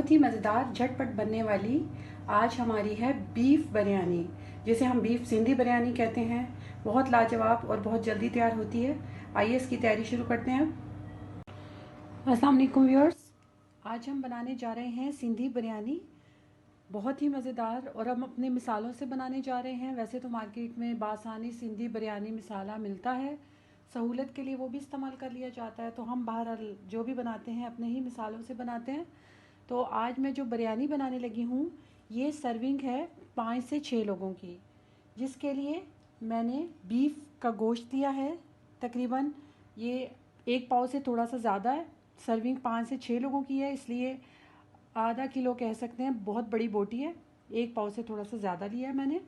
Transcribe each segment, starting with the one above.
बहुत ही मज़ेदार झटपट बनने वाली आज हमारी है बीफ बिरयानी, जिसे हम बीफ सिंधी बिरयानी कहते हैं। बहुत लाजवाब और बहुत जल्दी तैयार होती है। आइए इसकी तैयारी शुरू करते हैं। अस्सलाम वालेकुम व्यूअर्स, आज हम बनाने जा रहे हैं सिंधी बिरयानी। बहुत ही मज़ेदार और हम अपने मिसालों से बनाने जा रहे हैं। वैसे तो मार्केट में बासानी सिंधी बिरयानी मसाला मिलता है, सहूलत के लिए वो भी इस्तेमाल कर लिया जाता है। तो हम बहरहाल जो भी बनाते हैं अपने ही मिसालों से बनाते हैं। तो आज मैं जो बिरयानी बनाने लगी हूँ, ये सर्विंग है 5 से 6 लोगों की, जिसके लिए मैंने बीफ का गोश्त लिया है। तकरीबन ये 1 पाव से थोड़ा सा ज़्यादा है। सर्विंग 5 से 6 लोगों की है, इसलिए आधा किलो कह सकते हैं। बहुत बड़ी बोटी है, 1 पाव से थोड़ा सा ज़्यादा लिया है मैंने।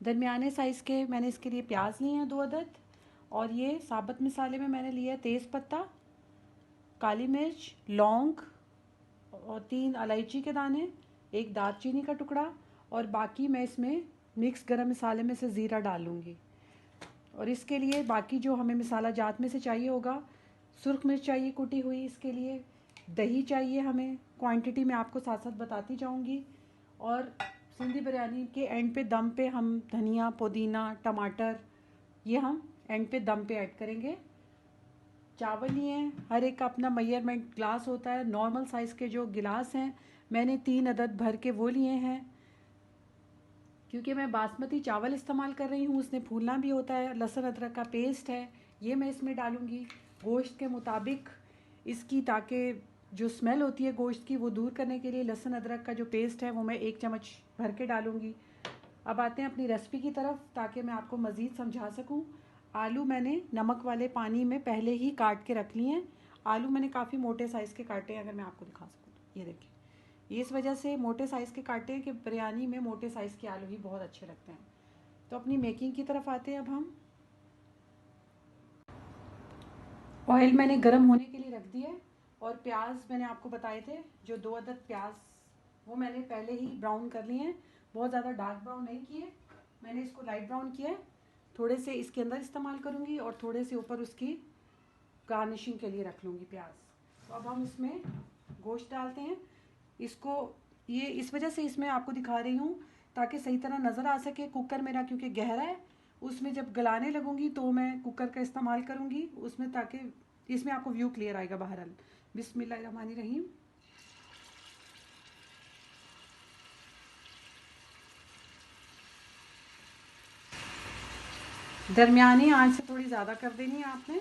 दरमियाने साइज़ के मैंने इसके लिए प्याज लिए हैं 2 अदद। और ये साबुत मसाले में मैंने लिया है तेज़ पत्ता, काली मिर्च, लौंग और 3 इलायची के दाने, 1 दालचीनी का टुकड़ा, और बाकी मैं इसमें मिक्स गरम मसाले में से ज़ीरा डालूँगी। और इसके लिए बाकी जो हमें मसाला जात में से चाहिए होगा, सुरख मिर्च चाहिए कुटी हुई, इसके लिए दही चाहिए हमें। क्वांटिटी मैं आपको साथ साथ बताती जाऊँगी। और सिंधी बिरयानी के एंड पे दम पे हम धनिया, पुदीना, टमाटर, ये हम एंड पे दम पे ऐड करेंगे। चावल लिए हैं, हर एक का अपना मेजरमेंट ग्लास होता है। नॉर्मल साइज़ के जो गिलास हैं मैंने 3 अदद भर के वो लिए हैं, क्योंकि मैं बासमती चावल इस्तेमाल कर रही हूँ, उसने फूलना भी होता है। लहसुन अदरक का पेस्ट है, ये मैं इसमें डालूँगी गोश्त के मुताबिक इसकी, ताकि जो स्मेल होती है गोश्त की वो दूर करने के लिए लहसुन अदरक का जो पेस्ट है वो मैं 1 चम्मच भर के डालूँगी। अब आते हैं अपनी रेसिपी की तरफ, ताकि मैं आपको मज़ीद समझा सकूँ। आलू मैंने नमक वाले पानी में पहले ही काट के रख लिए हैं। आलू मैंने काफ़ी मोटे साइज़ के काटे हैं, अगर मैं आपको दिखा सकूँ तो ये देखिए। इस वजह से मोटे साइज़ के काटे हैं कि बिरयानी में मोटे साइज़ के आलू ही बहुत अच्छे लगते हैं। तो अपनी मेकिंग की तरफ आते हैं अब हम। ऑयल मैंने गर्म होने के लिए रख दिया है, और प्याज मैंने आपको बताए थे जो 2 अदद प्याज, वो मैंने पहले ही ब्राउन कर लिए हैं। बहुत ज़्यादा डार्क ब्राउन नहीं किए, मैंने इसको लाइट ब्राउन किया है। थोड़े से इसके अंदर इस्तेमाल करूँगी और थोड़े से ऊपर उसकी गार्निशिंग के लिए रख लूँगी प्याज। तो अब हम इसमें गोश्त डालते हैं। इसको ये इस वजह से इसमें आपको दिखा रही हूँ ताकि सही तरह नज़र आ सके। कुकर मेरा क्योंकि गहरा है, उसमें जब गलाने लगूंगी तो मैं कुकर का इस्तेमाल करूँगी उसमें, ताकि इसमें आपको व्यू क्लियर आएगा। बहरहाल बिस्मिल्लाहिर्रहमानिर्रहीम। दरमियानी आंच से थोड़ी ज़्यादा कर देनी है आपने।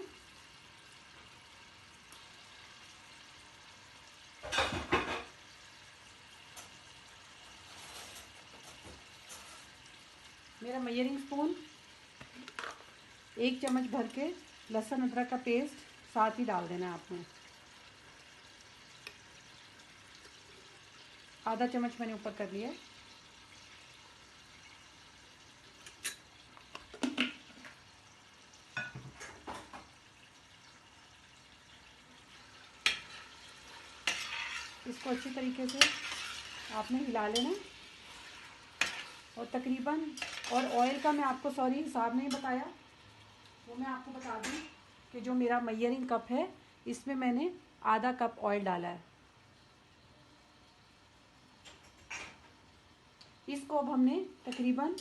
मेरा मेजरिंग स्पून 1 चम्मच भर के लहसुन अदरक का पेस्ट साथ ही डाल देना है आपने। आधा चम्मच मैंने ऊपर कर लिया है। इसको अच्छी तरीके से आपने हिला लेना। और तकरीबन, और ऑयल का मैं आपको सॉरी हिसाब नहीं बताया, वो मैं आपको बता दूँ कि जो मेरा मेजरिंग कप है इसमें मैंने आधा कप ऑयल डाला है। इसको अब हमने तकरीबन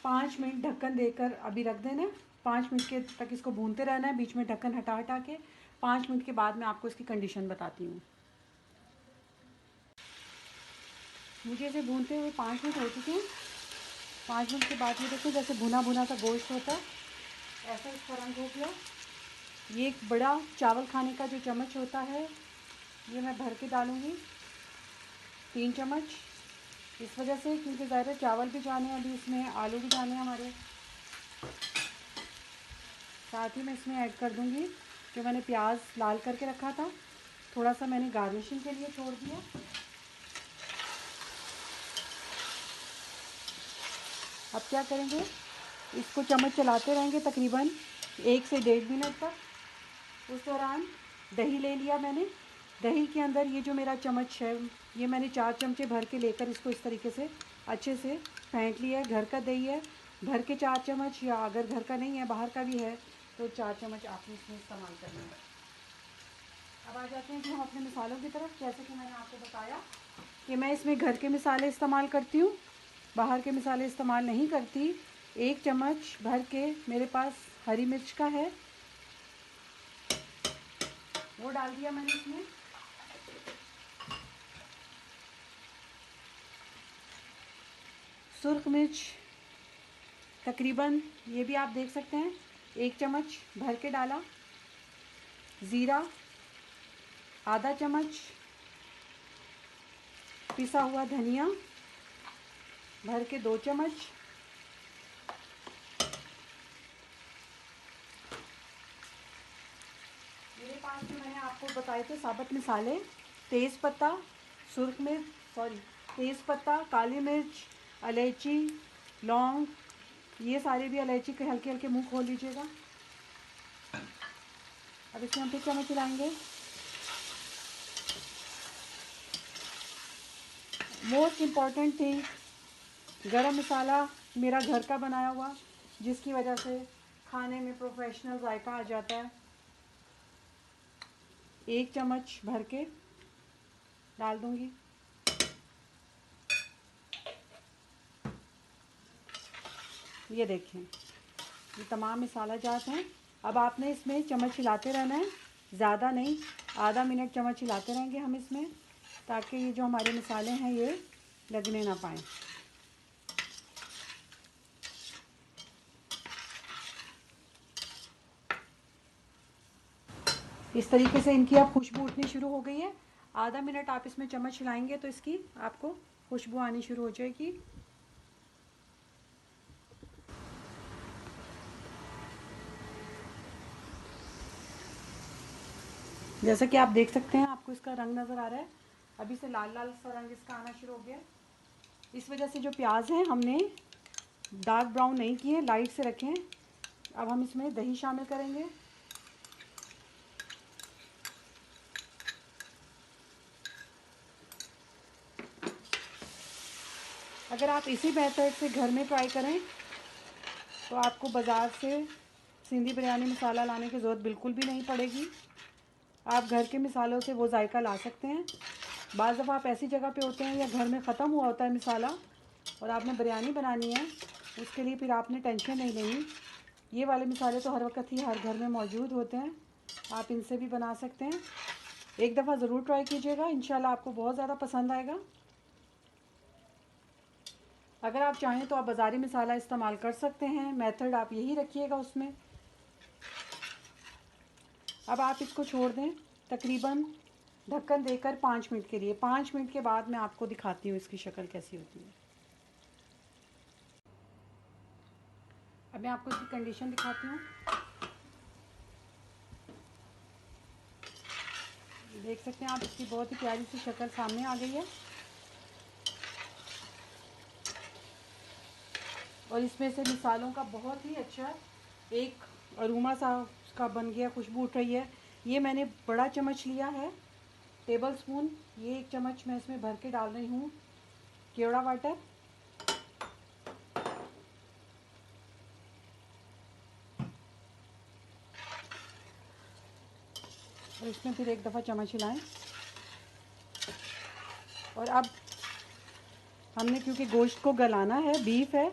5 मिनट ढक्कन देकर अभी रख देना है। 5 मिनट के तक इसको भूनते रहना है, बीच में ढक्कन हटा हटा के। 5 मिनट के बाद मैं आपको इसकी कंडीशन बताती हूँ। मुझे इसे भूनते हुए 5 मिनट हो चुके हैं। 5 मिनट के बाद ये देखो जैसे भुना भुना सा गोश्त होता है, ऐसा इसका रंग हो गया। ये एक बड़ा चावल खाने का जो चम्मच होता है, ये मैं भर के डालूँगी 3 चम्मच। इस वजह से क्योंकि ज़्यादा चावल भी जाने हैं अभी इसमें, आलू भी जाने हैं हमारे। साथ ही मैं इसमें ऐड कर दूँगी जो मैंने प्याज लाल करके रखा था, थोड़ा सा मैंने गार्निशिंग के लिए छोड़ दिया। अब क्या करेंगे, इसको चम्मच चलाते रहेंगे तकरीबन 1 से 1.5 मिनट तक। उस दौरान दही ले लिया मैंने। दही के अंदर ये जो मेरा चम्मच है, ये मैंने 4 चमचे भर के लेकर इसको इस तरीके से अच्छे से फेंट लिया है। घर का दही है, भर के 4 चम्मच, या अगर घर का नहीं है बाहर का भी है तो 4 चम्मच आपने इसमें इस्तेमाल करना है। अब आ जाते हैं कि हम अपने मसालों की तरफ। जैसे कि मैंने आपको बताया कि मैं इसमें घर के मसाले इस्तेमाल करती हूँ, बाहर के मसाले इस्तेमाल नहीं करती। 1 चम्मच भर के मेरे पास हरी मिर्च का है, वो डाल दिया मैंने इसमें। सुर्ख मिर्च तकरीबन, ये भी आप देख सकते हैं, 1 चम्मच भर के डाला। ज़ीरा आधा चम्मच, पिसा हुआ धनिया भर के 2 चम्मच, मेरे पास जो मैंने आपको बताए थे साबुत मसाले, तेज़ पत्ता, सुर्ख मिर्च, तेज़ पत्ता, काली मिर्च, इलायची, लौंग, ये सारे भी इलायची के हल्के हल्के मुंह खोल लीजिएगा। अब इसमें हम फिर चम्मच हिलाएंगे। मोस्ट इम्पॉर्टेंट थिंग, गरम मसाला मेरा घर का बनाया हुआ, जिसकी वजह से खाने में प्रोफेशनल जायका आ जाता है। 1 चम्मच भर के डाल दूंगी। ये देखें, ये तमाम मसाला जात हैं। अब आपने इसमें चम्मच हिलाते रहना है, ज़्यादा नहीं, आधा मिनट चम्मच हिलाते रहेंगे हम इसमें, ताकि ये जो हमारे मसाले हैं ये लगने ना पाएँ। इस तरीके से इनकी अब खुशबू उठनी शुरू हो गई है। आधा मिनट आप इसमें चम्मच हिलाएंगे तो इसकी आपको खुशबू आनी शुरू हो जाएगी। जैसा कि आप देख सकते हैं, आपको इसका रंग नज़र आ रहा है, अभी से लाल लाल सा रंग इसका आना शुरू हो गया। इस वजह से जो प्याज हैं हमने डार्क ब्राउन नहीं किए, लाइट से रखे हैं। अब हम इसमें दही शामिल करेंगे। अगर आप इसी मेथड से घर में ट्राई करें तो आपको बाज़ार से सिंधी बिरयानी मसाला लाने की ज़रूरत बिल्कुल भी नहीं पड़ेगी। आप घर के मसालों से वो जायका ला सकते हैं। बाज़ दफ़ा आप ऐसी जगह पे होते हैं या घर में ख़त्म हुआ होता है मसाला और आपने बिरयानी बनानी है, उसके लिए फिर आपने टेंशन नहीं लेनी। ये वाले मसाले तो हर वक्त ही हर घर में मौजूद होते हैं, आप इनसे भी बना सकते हैं। एक दफ़ा ज़रूर ट्राई कीजिएगा, इंशाल्लाह आपको बहुत ज़्यादा पसंद आएगा। अगर आप चाहें तो आप बाज़ारी मसाला इस्तेमाल कर सकते हैं, मेथड आप यही रखिएगा उसमें। अब आप इसको छोड़ दें तकरीबन ढक्कन देकर 5 मिनट के लिए। 5 मिनट के बाद मैं आपको दिखाती हूँ इसकी शक्ल कैसी होती है। अब मैं आपको इसकी कंडीशन दिखाती हूँ। देख सकते हैं आप, इसकी बहुत ही प्यारी सी शक्ल सामने आ गई है और इसमें से मसालों का बहुत ही अच्छा एक अरोमा सा का बन गया, खुशबू उठ रही है। ये मैंने बड़ा चम्मच लिया है, टेबल स्पून, ये 1 चम्मच मैं इसमें भर के डाल रही हूँ केवड़ा वाटर। और इसमें फिर एक दफ़ा चम्मच हिलाएं। और अब हमने, क्योंकि गोश्त को गलाना है, बीफ है,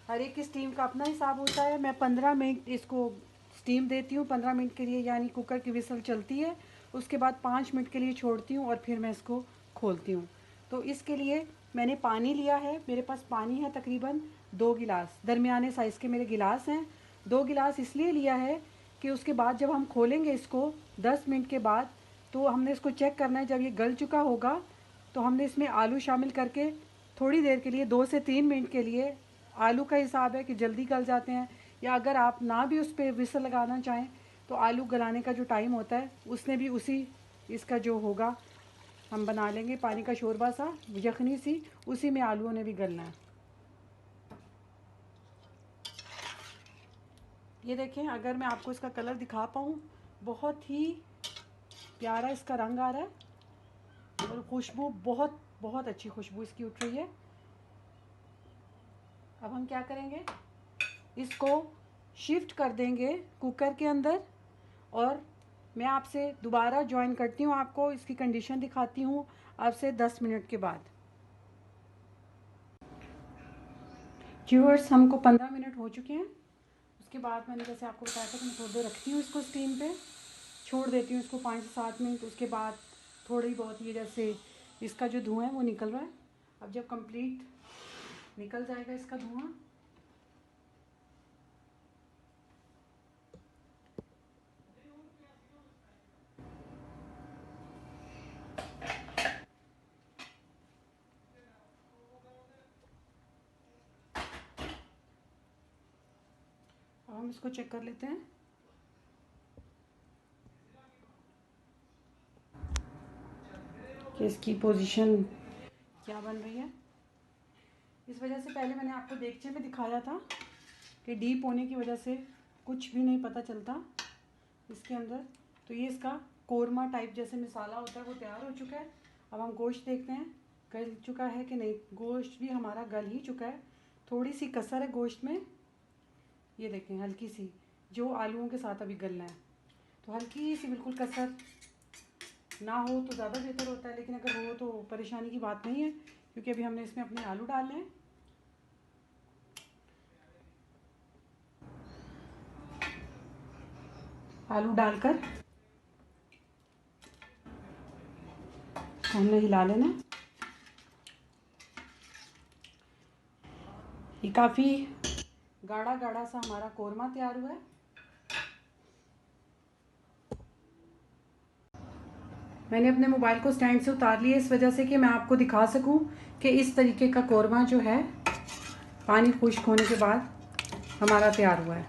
हर एक की स्टीम का अपना हिसाब होता है। मैं 15 मिनट इसको स्टीम देती हूँ, 15 मिनट के लिए, यानी कुकर की विसल चलती है, उसके बाद 5 मिनट के लिए छोड़ती हूँ और फिर मैं इसको खोलती हूँ। तो इसके लिए मैंने पानी लिया है, मेरे पास पानी है तकरीबन 2 गिलास, दरमियाने साइज़ के मेरे गिलास हैं। 2 गिलास इसलिए लिया है कि उसके बाद जब हम खोलेंगे इसको 10 मिनट के बाद, तो हमने इसको चेक करना है। जब ये गल चुका होगा तो हमने इसमें आलू शामिल करके थोड़ी देर के लिए, 2 से 3 मिनट के लिए, आलू का हिसाब है कि जल्दी गल जाते हैं, या अगर आप ना भी उस पर विसल लगाना चाहें तो आलू गलाने का जो टाइम होता है उसने भी उसी, इसका जो होगा हम बना लेंगे पानी का शोरबा सा, यखनी सी, उसी में आलूओं ने भी गलना है। ये देखें, अगर मैं आपको इसका कलर दिखा पाऊँ, बहुत ही प्यारा इसका रंग आ रहा है और खुशबू बहुत बहुत अच्छी खुशबू इसकी उठ रही है। अब हम क्या करेंगे, इसको शिफ्ट कर देंगे कुकर के अंदर और मैं आपसे दोबारा ज्वाइन करती हूँ, आपको इसकी कंडीशन दिखाती हूँ अब से 10 मिनट के बाद। व्यूअर्स, हमको 15 मिनट हो चुके हैं। उसके बाद मैंने जैसे आपको बताया था कि मैं थोड़ी देर रखती हूँ इसको स्टीम पे, छोड़ देती हूँ इसको 5 से 7 मिनट। उसके बाद थोड़ी बहुत ये जैसे इसका जो धुआं है वो निकल रहा है। अब जब कंप्लीट निकल जाएगा इसका धुआं, अब हम इसको चेक कर लेते हैं कि इसकी पोजीशन क्या बन रही है। इस वजह से पहले मैंने आपको देगचे में दिखाया था कि डीप होने की वजह से कुछ भी नहीं पता चलता इसके अंदर। तो ये इसका कोरमा टाइप जैसे मसाला होता है वो तैयार हो चुका है। अब हम गोश्त देखते हैं गल चुका है कि नहीं। गोश्त भी हमारा गल ही चुका है, थोड़ी सी कसर है गोश्त में, ये देखें हल्की सी, जो आलूओं के साथ अभी गलना है। तो हल्की सी बिल्कुल कसर ना हो तो ज़्यादा बेहतर होता है, लेकिन अगर हो तो परेशानी की बात नहीं है, क्योंकि अभी हमने इसमें अपने आलू डालने हैं। आलू डालकर हमने हिला लेना। ये काफ़ी गाढ़ा गाढ़ा सा हमारा कोरमा तैयार हुआ है। मैंने अपने मोबाइल को स्टैंड से उतार लिया इस वजह से कि मैं आपको दिखा सकूं कि इस तरीके का कोरमा जो है पानी खुश्क होने के बाद हमारा तैयार हुआ है।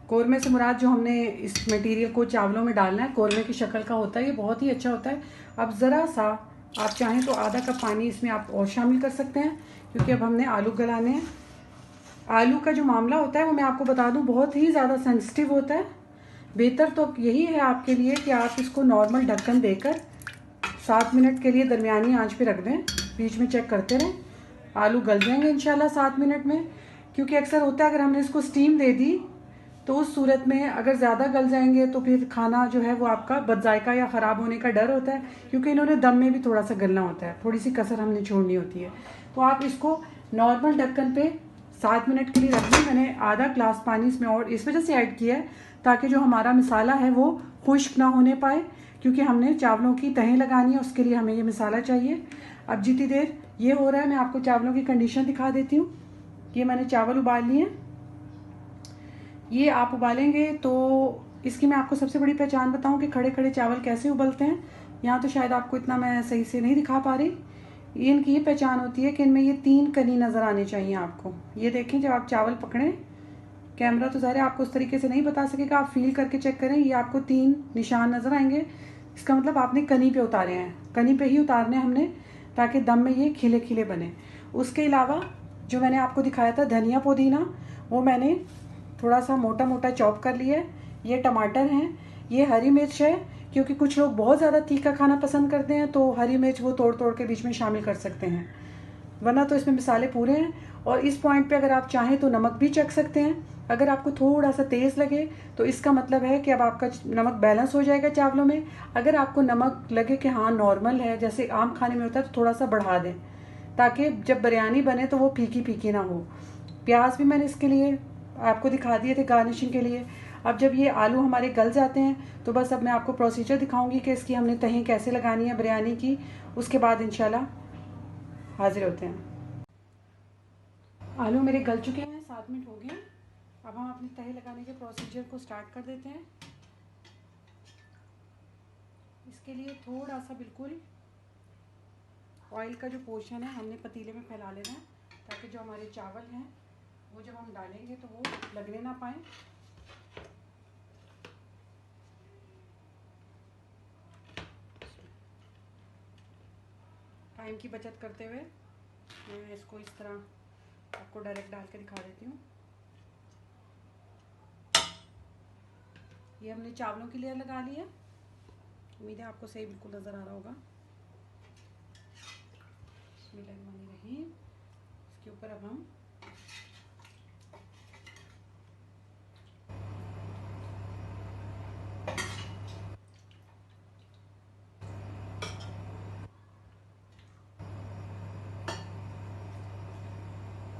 कोरमे से मुराद जो हमने इस मटेरियल को चावलों में डालना है, कोरमे की शक्ल का होता है, ये बहुत ही अच्छा होता है। अब ज़रा सा आप चाहें तो आधा कप पानी इसमें आप और शामिल कर सकते हैं, क्योंकि अब हमने आलू गलाने हैं। आलू का जो मामला होता है वो मैं आपको बता दूं बहुत ही ज़्यादा सेंसिटिव होता है। बेहतर तो यही है आपके लिए कि आप इसको नॉर्मल ढक्कन देकर 7 मिनट के लिए दरमियानी आंच पे रख दें, बीच में चेक करते रहें। आलू गल जाएंगे इंशाल्लाह 7 मिनट में, क्योंकि अक्सर होता है अगर हमने इसको स्टीम दे दी तो उस सूरत में अगर ज़्यादा गल जाएंगे तो फिर खाना जो है वो आपका बदजायका या ख़राब होने का डर होता है, क्योंकि इन्होंने दम में भी थोड़ा सा गलना होता है, थोड़ी सी कसर हमने छोड़नी होती है। तो आप इसको नॉर्मल ढक्कन पे 7 मिनट के लिए रख दें। मैंने आधा ग्लास पानी इसमें और इस वजह से ऐड किया है ताकि जो हमारा मसाला है वो खुश्क ना होने पाए, क्योंकि हमने चावलों की तहें लगानी है, उसके लिए हमें ये मसाला चाहिए। अब जितनी देर ये हो रहा है मैं आपको चावलों की कंडीशन दिखा देती हूँ। ये मैंने चावल उबाल लिए हैं। ये आप उबालेंगे तो इसकी मैं आपको सबसे बड़ी पहचान बताऊं कि खड़े खड़े चावल कैसे उबलते हैं। यहाँ तो शायद आपको इतना मैं सही से नहीं दिखा पा रही। इनकी ये पहचान होती है कि इनमें ये 3 कनी नज़र आने चाहिए आपको। ये देखें जब आप चावल पकड़ें, कैमरा तो ज़ाहिर है आपको उस तरीके से नहीं बता सकेगा, आप फील करके चेक करें, ये आपको 3 निशान नज़र आएंगे। इसका मतलब आपने कनी पे उतारे हैं, कनी पे ही उतारने हमने, ताकि दम में ये खिले खिले बने। उसके अलावा जो मैंने आपको दिखाया था धनिया पुदीना, वो मैंने थोड़ा सा मोटा मोटा चॉप कर लिया है। ये टमाटर हैं, ये हरी मिर्च है, क्योंकि कुछ लोग बहुत ज़्यादा तीखा खाना पसंद करते हैं तो हरी मिर्च वो तोड़ तोड़ के बीच में शामिल कर सकते हैं, वरना तो इसमें मसाले पूरे हैं। और इस पॉइंट पे अगर आप चाहें तो नमक भी चख सकते हैं। अगर आपको थोड़ा सा तेज़ लगे तो इसका मतलब है कि अब आपका नमक बैलेंस हो जाएगा चावलों में। अगर आपको नमक लगे कि हाँ नॉर्मल है, जैसे आम खाने में होता है, तो थोड़ा सा बढ़ा दें, ताकि जब बिरयानी बने तो वो फीकी फीकी ना हो। प्याज भी मैंने इसके लिए आपको दिखा दिए थे गार्निशिंग के लिए। अब जब ये आलू हमारे गल जाते हैं तो बस अब मैं आपको प्रोसीजर दिखाऊंगी कि इसकी हमने तहें कैसे लगानी है बिरयानी की। उसके बाद इंशाल्लाह हाजिर होते हैं। आलू मेरे गल चुके हैं, 7 मिनट हो गए। अब हम अपनी तहे लगाने के प्रोसीजर को स्टार्ट कर देते हैं। इसके लिए थोड़ा सा बिल्कुल ऑयल का जो पोर्शन है हमने पतीले में फैला लेना है, ताकि जो हमारे चावल हैं वो जब हम डालेंगे तो वो लगने ना पाए। टाइम की बचत करते हुए मैं इसको इस तरह आपको डायरेक्ट डाल के दिखा देती हूँ। ये हमने चावलों की लेयर लगा ली है, उम्मीद है आपको सही बिल्कुल नज़र आ रहा होगा। बिस्मिल्लाहिर्रहमानिर्रहीम। इसके ऊपर अब हम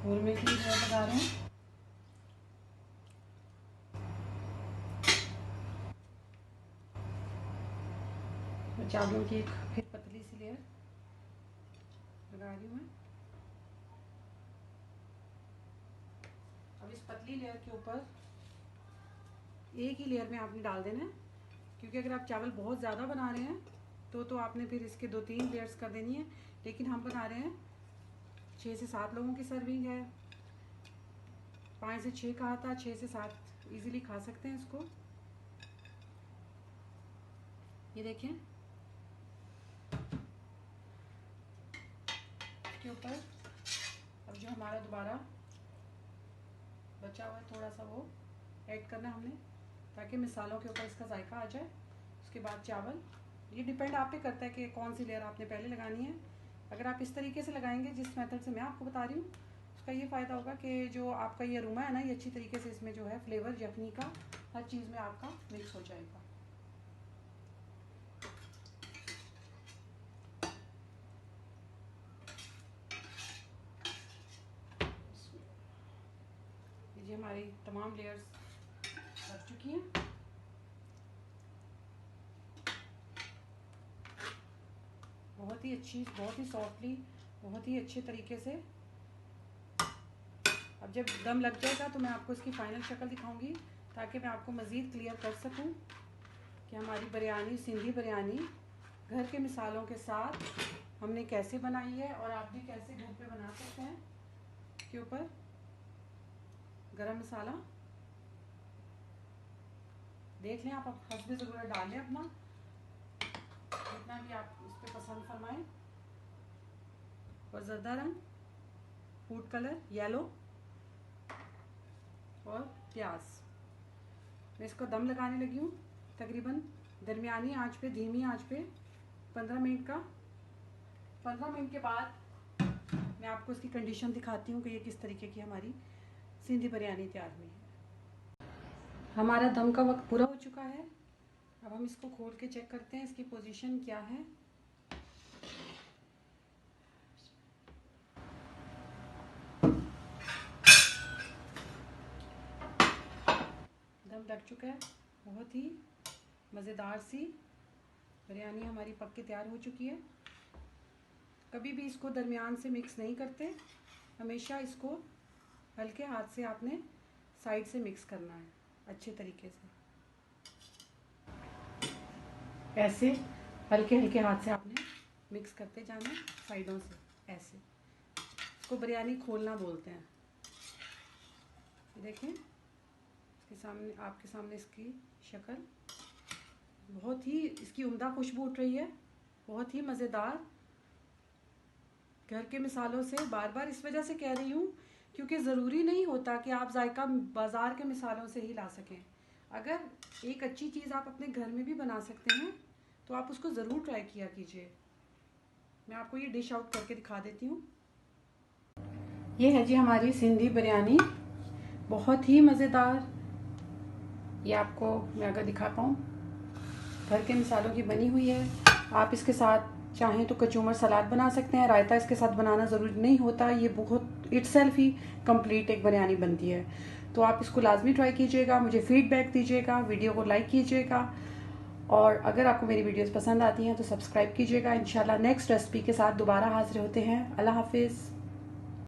खुरमे की लेयर लगा रहे हैं। चावलों की एक फिर पतली सी लेयर लगा रही हूँ मैं। अब इस पतली लेयर के ऊपर एक ही लेयर में आपने डाल देना है, क्योंकि अगर आप चावल बहुत ज़्यादा बना रहे हैं तो आपने फिर इसके 2-3 लेयर्स कर देनी है। लेकिन हम बना रहे हैं 6 से 7 लोगों की सर्विंग है, 5 से 6 कहा था, 6 से 7 इजीली खा सकते हैं इसको। ये देखें, इसके ऊपर अब जो हमारा दोबारा बचा हुआ है थोड़ा सा वो ऐड करना हमने, ताकि मिसालों के ऊपर इसका जायका आ जाए। उसके बाद चावल, ये डिपेंड आप पे करता है कि कौन सी लेयर आपने पहले लगानी है। अगर आप इस तरीके से लगाएंगे जिस मेथड से मैं आपको बता रही हूँ, उसका ये फ़ायदा होगा कि जो आपका ये अरोमा है ना, ये अच्छी तरीके से इसमें जो है फ्लेवर यखनी का हर चीज़ में आपका मिक्स हो जाएगा। ये हमारी तमाम लेयर्स लग चुकी हैं। बहुत ही अच्छी, बहुत ही सॉफ्टली, बहुत ही अच्छे तरीके से। अब जब दम लग जाएगा तो मैं आपको इसकी फ़ाइनल शक्ल दिखाऊंगी, ताकि मैं आपको मज़ीद क्लियर कर सकूं कि हमारी बिरयानी, सिंधी बिरयानी घर के मिसालों के साथ हमने कैसे बनाई है, और आप भी कैसे घर पे बना सकते हैं। इसके ऊपर गरम मसाला देख लें, आप हस्बे ज़रूरत डाल लें अपना, जितना भी आप इस पर पसंद फरमाएं। और ज़रदा रंग, फूड कलर येलो, और प्याज। मैं इसको दम लगाने लगी हूँ तकरीबन दरमियानी आंच पे, धीमी आंच पे 15 मिनट का। 15 मिनट के बाद मैं आपको इसकी कंडीशन दिखाती हूँ कि ये किस तरीके की हमारी सिंधी बिरयानी तैयार हुई है। हमारा दम का वक्त पूरा हो चुका है। अब हम इसको खोल के चेक करते हैं इसकी पोजीशन क्या है। दम लग चुका है, बहुत ही मज़ेदार सी बिरयानी हमारी पक के तैयार हो चुकी है। कभी भी इसको दरमियान से मिक्स नहीं करते, हमेशा इसको हल्के हाथ से आपने साइड से मिक्स करना है अच्छे तरीके से। ऐसे हल्के हल्के हाथ से आपने मिक्स करते जाना साइडों से, ऐसे। इसको बिरयानी खोलना बोलते हैं। देखें, इसके सामने, आपके सामने इसकी शक्ल, बहुत ही इसकी उम्दा खुशबू उठ रही है, बहुत ही मज़ेदार। घर के मिसालों से बार बार इस वजह से कह रही हूँ क्योंकि ज़रूरी नहीं होता कि आप जायका बाज़ार के मिसालों से ही ला सकें। अगर एक अच्छी चीज़ आप अपने घर में भी बना सकते हैं तो आप उसको ज़रूर ट्राई किया कीजिए। मैं आपको ये डिश आउट करके दिखा देती हूँ। ये है जी हमारी सिंधी बिरयानी, बहुत ही मज़ेदार। ये आपको मैं अगर दिखा पाऊँ, घर के मिसालों की बनी हुई है। आप इसके साथ चाहें तो कचूमर सलाद बना सकते हैं, रायता इसके साथ बनाना ज़रूरी नहीं होता। ये बहुत इटसेल्फ ही कंप्लीट एक बिरयानी बनती है। तो आप इसको लाजमी ट्राई कीजिएगा, मुझे फीडबैक दीजिएगा, वीडियो को लाइक कीजिएगा, और अगर आपको मेरी वीडियोस पसंद आती हैं तो सब्सक्राइब कीजिएगा। इंशाल्लाह नेक्स्ट रेसिपी के साथ दोबारा हाजिर होते हैं। अल्लाह हाफिज़।